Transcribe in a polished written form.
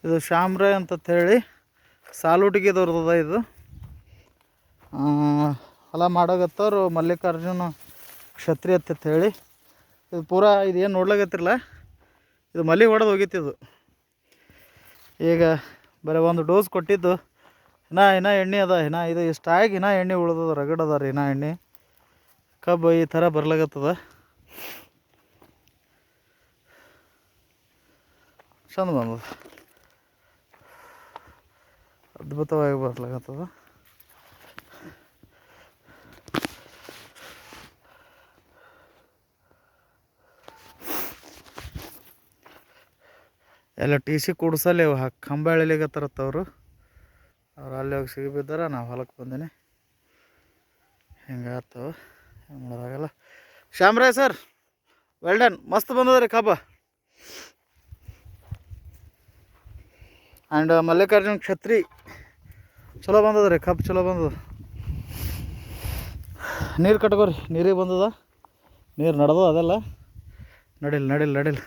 ಇದು ಶಾಮ್ರಾಯ್ ಅಂತ ಹೇಳಿ ಸಾಲುಟಿಗೆದವ್ರದ್ದು ಇದು ಹೊಲ ಮಾಡೋಗತ್ತವ್ರು ಮಲ್ಲಿಕಾರ್ಜುನ ಕ್ಷತ್ರಿ ಅಂತ ಹೇಳಿ. ಇದು ಪೂರಾ ಇದು ಏನು ನೋಡ್ಲಾಗತ್ತಿರಲ್ಲ, ಇದು ಮಲ್ಲಿ ಹೊಡೆದು ಹೋಗಿತ್ತಿದು. ಈಗ ಬರೀ ಒಂದು ಡೋಸ್ ಕೊಟ್ಟಿದ್ದು, ಇನ್ನ ಎಣ್ಣೆ ಅದ, ಇದು ಇಷ್ಟಾಗಿ ಎಣ್ಣೆ ಉಳ್ದದ, ರಗಡದ ರೀ ಎಣ್ಣೆ. ಕಬ್ಬು ಈ ಥರ ಬರ್ಲಾಗತ್ತದ, ಚಂದ ಬಂದದ, ಅದ್ಭುತವಾಗಿ ಬರ್ಲಾಗತ್ತದ. ಎಲ್ಲ ಟಿ ಸಿ ಕೂಡ್ಸಲ್ಲಿ ಕಂಬ ಎಳಿಲಿಗತ್ತಾರತ್ತವರು. ಅವ್ರು ಅಲ್ಲಿ ಹೋಗಿ ಸಿಗಿಬಿದ್ದಾರ, ನಾವು ಹೊಲಕ್ಕೆ ಬಂದೀನಿ. ಹಿಂಗಾಗ್ತವೆ, ಹೆಂಗೆ ಮಾಡೋದಾಗಲ್ಲ. ಶಾಮ್ರಾಯ್ ಸರ್, ವೆಲ್ ಡನ್, ಮಸ್ತ್ ಬಂದದ ರೀ ಕಬ್ಬ. ಆ್ಯಂಡ್ ಮಲ್ಲಿಕಾರ್ಜುನ ಕ್ಷತ್ರಿ ಚಲೋ ಬಂದದ ರೀ, ಕಬ್ಬು ಚಲೋ ಬಂದದ. ನೀರು ಕಟ್ಕೋರಿ, ನೀರಿಗೆ ಬಂದದ, ನೀರು ನಡೆದದ, ಅದೆಲ್ಲ ನಡಿಲ್ಲ.